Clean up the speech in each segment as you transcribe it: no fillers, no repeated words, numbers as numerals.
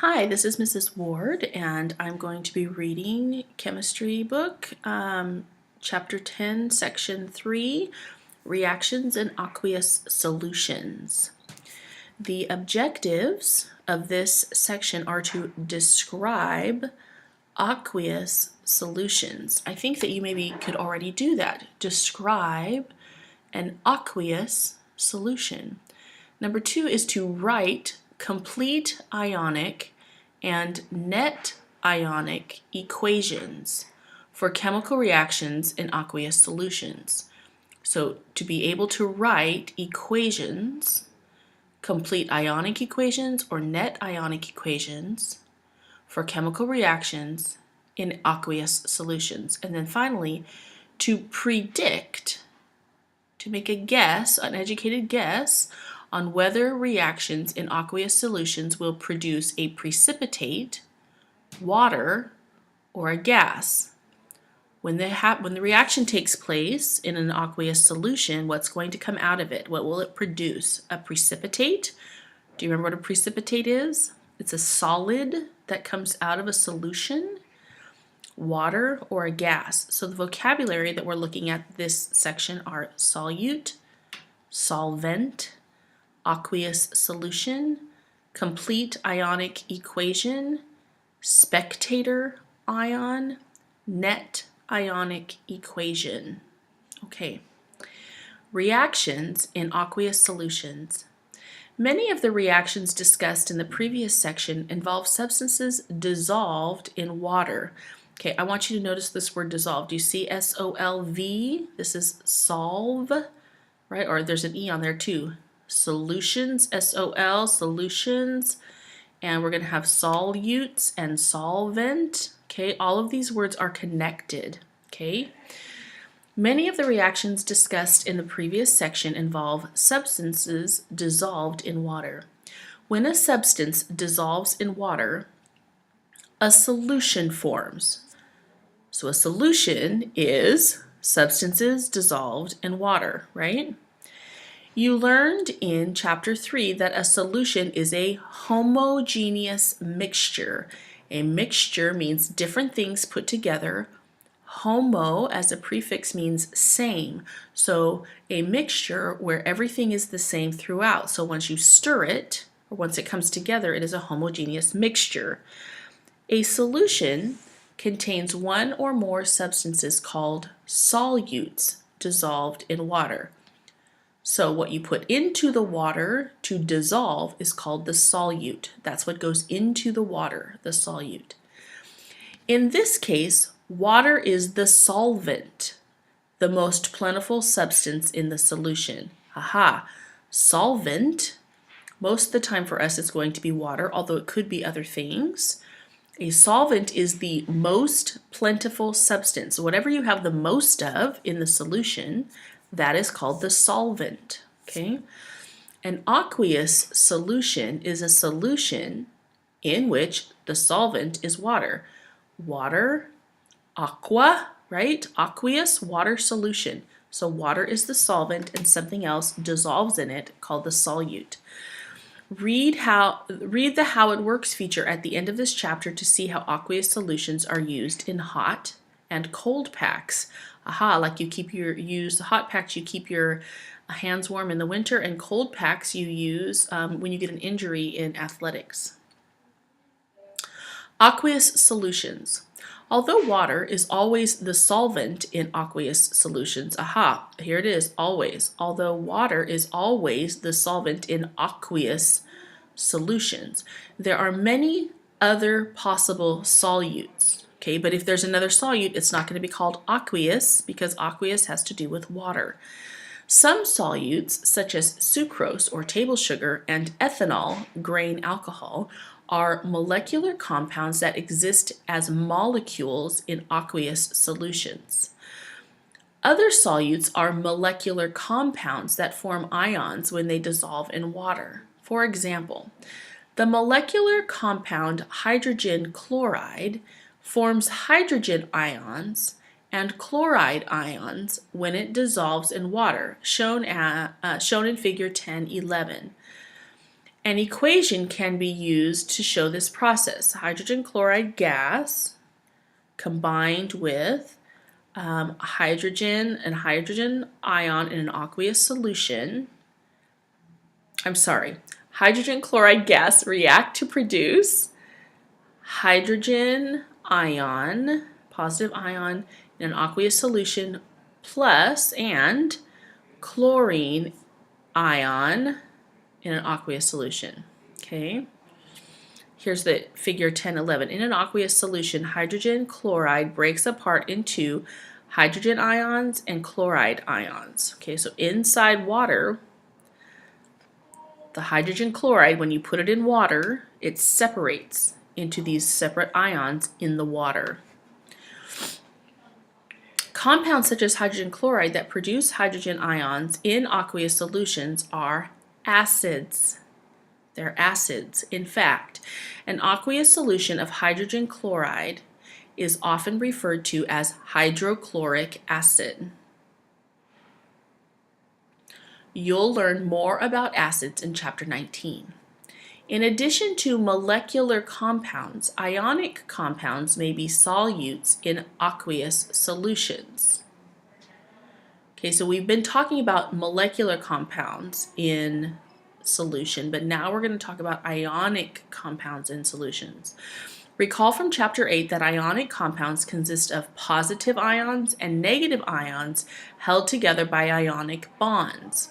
Hi, this is Mrs. Ward, and I'm going to be reading chemistry book, chapter 10, section 3, reactions in aqueous solutions. The objectives of this section are to describe aqueous solutions. I think that you maybe could already do that. Describe an aqueous solution. Number 2 is to write complete ionic and net ionic equations for chemical reactions in aqueous solutions. So to be able to write equations, complete ionic equations or net ionic equations for chemical reactions in aqueous solutions. And then finally, to predict, to make a guess, an educated guess, on whether reactions in aqueous solutions will produce a precipitate, water, or a gas. When the reaction takes place in an aqueous solution, what's going to come out of it? What will it produce? A precipitate? Do you remember what a precipitate is? It's a solid that comes out of a solution, water, or a gas. So the vocabulary that we're looking at this section are solute, solvent, aqueous solution, complete ionic equation, spectator ion, net ionic equation. Okay. Reactions in aqueous solutions. Many of the reactions discussed in the previous section involve substances dissolved in water. Okay, I want you to notice this word dissolved. Do you see S-O-L-V? This is solve, right? Or there's an E on there too. Solutions, S-O-L, solutions, and we're going to have solutes and solvent. Okay, all of these words are connected. Okay, many of the reactions discussed in the previous section involve substances dissolved in water. When a substance dissolves in water, a solution forms. So a solution is substances dissolved in water, right? You learned in chapter 3 that a solution is a homogeneous mixture. A mixture means different things put together. Homo as a prefix means same. So a mixture where everything is the same throughout. So once you stir it, or once it comes together, it is a homogeneous mixture. A solution contains one or more substances called solutes dissolved in water. So what you put into the water to dissolve is called the solute. That's what goes into the water, the solute. In this case, water is the solvent, the most plentiful substance in the solution. Aha, solvent, most of the time for us it's going to be water, although it could be other things. A solvent is the most plentiful substance. Whatever you have the most of in the solution, that is called the solvent, okay? An aqueous solution is a solution in which the solvent is water. Water, aqua, right? Aqueous, water solution. So water is the solvent and something else dissolves in it called the solute. Read the How It Works feature at the end of this chapter to see how aqueous solutions are used in hot and cold packs. Aha, like use hot packs, you keep your hands warm in the winter, and cold packs you use when you get an injury in athletics. Aqueous solutions. Although water is always the solvent in aqueous solutions, aha, here it is, always. Although water is always the solvent in aqueous solutions, there are many other possible solutes. Okay, but if there's another solute, it's not going to be called aqueous because aqueous has to do with water. Some solutes, such as sucrose or table sugar and ethanol, grain alcohol, are molecular compounds that exist as molecules in aqueous solutions. Other solutes are molecular compounds that form ions when they dissolve in water. For example, the molecular compound hydrogen chloride forms hydrogen ions and chloride ions when it dissolves in water, shown in figure 10:11. An equation can be used to show this process. Hydrogen chloride gas combined with hydrogen and hydrogen ion in an aqueous solution. Hydrogen chloride gas react to produce hydrogen ion, positive ion, in an aqueous solution plus and chlorine ion in an aqueous solution. Okay. Here's the figure 1011. In an aqueous solution, hydrogen chloride breaks apart into hydrogen ions and chloride ions. Okay, so inside water, the hydrogen chloride, when you put it in water, it separates into these separate ions in the water. Compounds such as hydrogen chloride that produce hydrogen ions in aqueous solutions are acids. They're acids. In fact, an aqueous solution of hydrogen chloride is often referred to as hydrochloric acid. You'll learn more about acids in Chapter 19. In addition to molecular compounds, ionic compounds may be solutes in aqueous solutions. Okay, so we've been talking about molecular compounds in solution, but now we're going to talk about ionic compounds in solutions. Recall from Chapter 8 that ionic compounds consist of positive ions and negative ions held together by ionic bonds.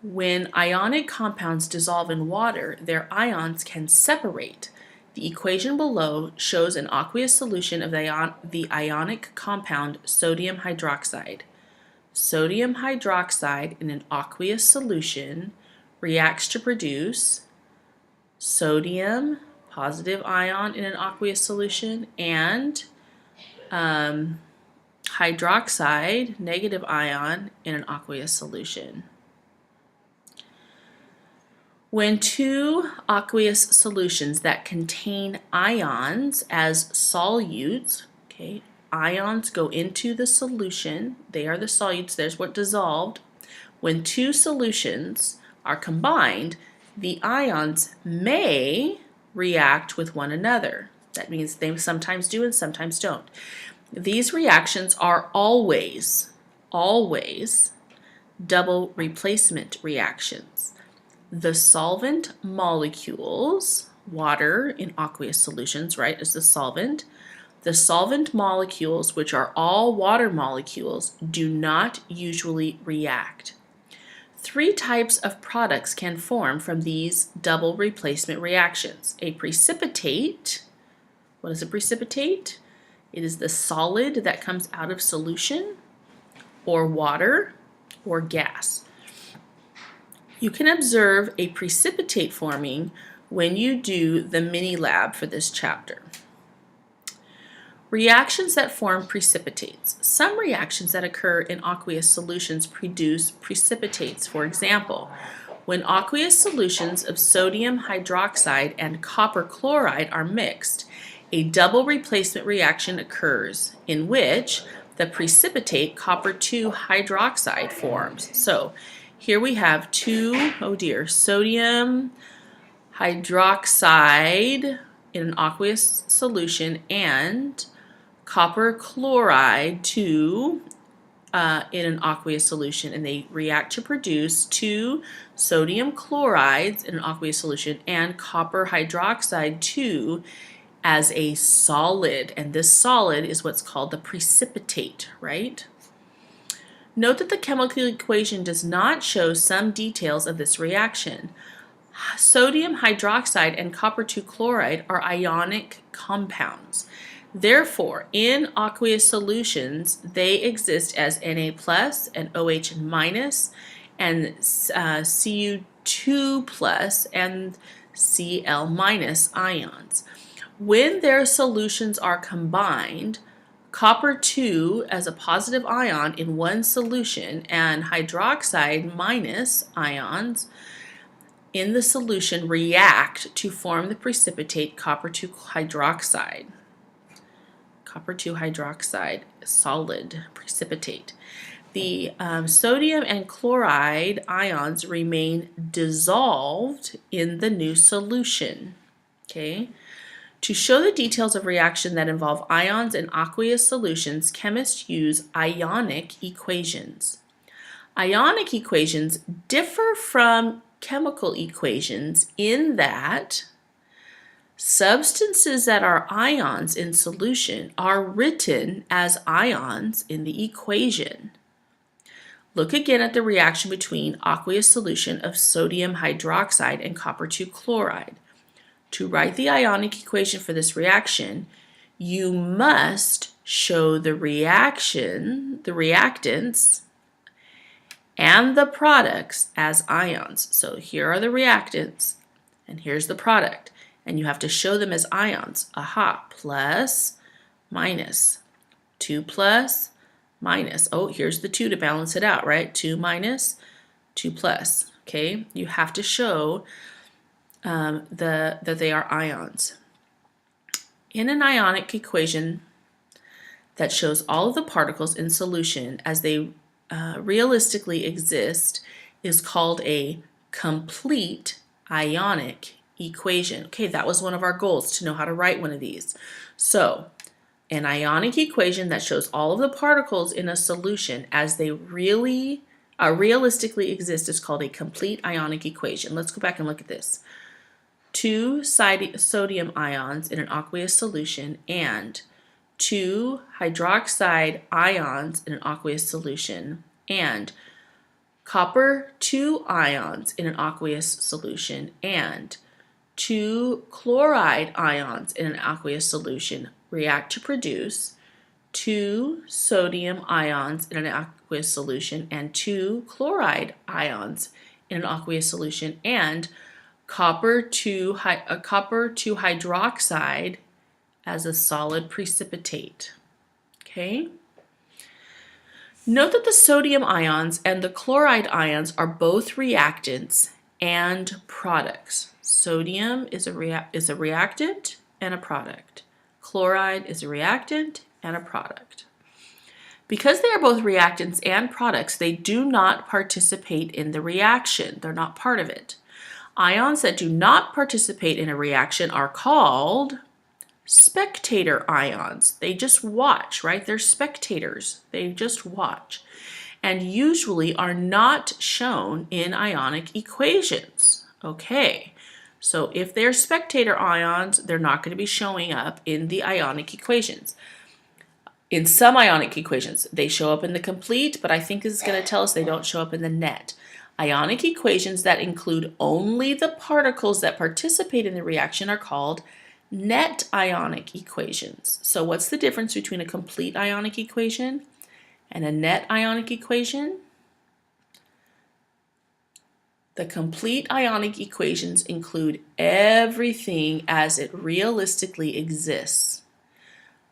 When ionic compounds dissolve in water, their ions can separate. The equation below shows an aqueous solution of the ionic compound sodium hydroxide. Sodium hydroxide in an aqueous solution reacts to produce sodium, positive ion in an aqueous solution, and hydroxide, negative ion in an aqueous solution. When two aqueous solutions that contain ions as solutes, okay, ions go into the solution, they are the solutes, there's what dissolved. When two solutions are combined, the ions may react with one another. That means they sometimes do and sometimes don't. These reactions are always double replacement reactions. The solvent molecules, water in aqueous solutions, right, is the solvent. The solvent molecules, which are all water molecules, do not usually react. Three types of products can form from these double replacement reactions. A precipitate. What is a precipitate? It is the solid that comes out of solution, or water, or gas. You can observe a precipitate forming when you do the mini lab for this chapter. Reactions that form precipitates. Some reactions that occur in aqueous solutions produce precipitates. For example, when aqueous solutions of sodium hydroxide and copper chloride are mixed, a double replacement reaction occurs in which the precipitate copper-2 hydroxide forms. So here we have sodium hydroxide in an aqueous solution and copper chloride 2 in an aqueous solution, and they react to produce two sodium chlorides in an aqueous solution and copper hydroxide 2 as a solid, and this solid is what's called the precipitate, right? Note that the chemical equation does not show some details of this reaction. Sodium hydroxide and copper-2 chloride are ionic compounds. Therefore, in aqueous solutions, they exist as Na plus and OH minus and Cu2 plus and Cl minus ions. When their solutions are combined, copper-2 as a positive ion in one solution and hydroxide minus ions in the solution react to form the precipitate copper-2 hydroxide. Copper-2 hydroxide, solid precipitate. the sodium and chloride ions remain dissolved in the new solution. Okay. To show the details of reaction that involve ions in aqueous solutions, chemists use ionic equations. Ionic equations differ from chemical equations in that substances that are ions in solution are written as ions in the equation. Look again at the reaction between aqueous solution of sodium hydroxide and copper 2 chloride. To write the ionic equation for this reaction, you must show the reaction, the reactants, and the products as ions. So here are the reactants, and here's the product. And you have to show them as ions. Aha, plus, minus, 2 plus, minus. Oh, here's the 2 to balance it out, right? 2 minus, 2 plus. Okay, you have to show that they are ions. In an ionic equation that shows all of the particles in solution as they realistically exist is called a complete ionic equation. Okay, that was one of our goals, to know how to write one of these. So, an ionic equation that shows all of the particles in a solution as they realistically exist is called a complete ionic equation. Let's go back and look at this. 2 sodium ions in an aqueous solution and 2 hydroxide ions in an aqueous solution and copper 2 ions in an aqueous solution and 2 chloride ions in an aqueous solution react to produce 2 sodium ions in an aqueous solution and 2 chloride ions in an aqueous solution and copper 2 hydroxide as a solid precipitate. Okay? Note that the sodium ions and the chloride ions are both reactants and products. Sodium is a reactant and a product. Chloride is a reactant and a product. Because they are both reactants and products, they do not participate in the reaction. They're not part of it. Ions that do not participate in a reaction are called spectator ions. They just watch, right? They're spectators. They just watch, and usually are not shown in ionic equations. Okay, so if they're spectator ions, they're not going to be showing up in the ionic equations. In some ionic equations, they show up in the complete, but I think this is going to tell us they don't show up in the net. Ionic equations that include only the particles that participate in the reaction are called net ionic equations. So what's the difference between a complete ionic equation and a net ionic equation? The complete ionic equations include everything as it realistically exists.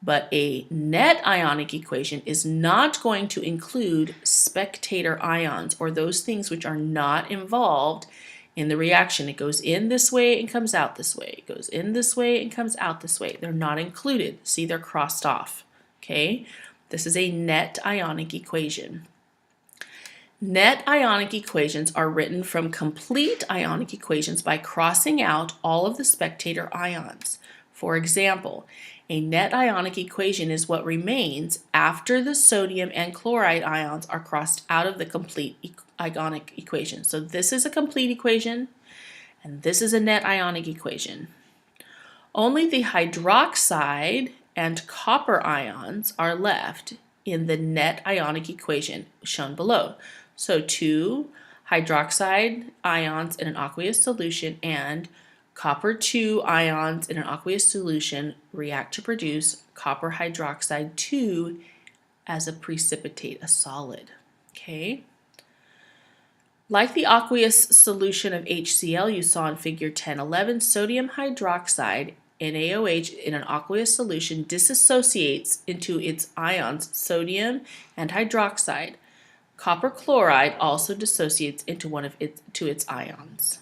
But a net ionic equation is not going to include spectator ions, or those things which are not involved in the reaction. It goes in this way and comes out this way. It goes in this way and comes out this way. They're not included. See, they're crossed off. Okay? This is a net ionic equation. Net ionic equations are written from complete ionic equations by crossing out all of the spectator ions. For example, a net ionic equation is what remains after the sodium and chloride ions are crossed out of the complete ionic equation. So this is a complete equation, and this is a net ionic equation. Only the hydroxide and copper ions are left in the net ionic equation shown below. So 2 hydroxide ions in an aqueous solution and copper 2 ions in an aqueous solution react to produce copper hydroxide 2 as a precipitate, a solid. Okay? Like the aqueous solution of HCl you saw in figure 1011, sodium hydroxide, NaOH, in an aqueous solution dissociates into its ions sodium and hydroxide. Copper chloride also dissociates into its ions.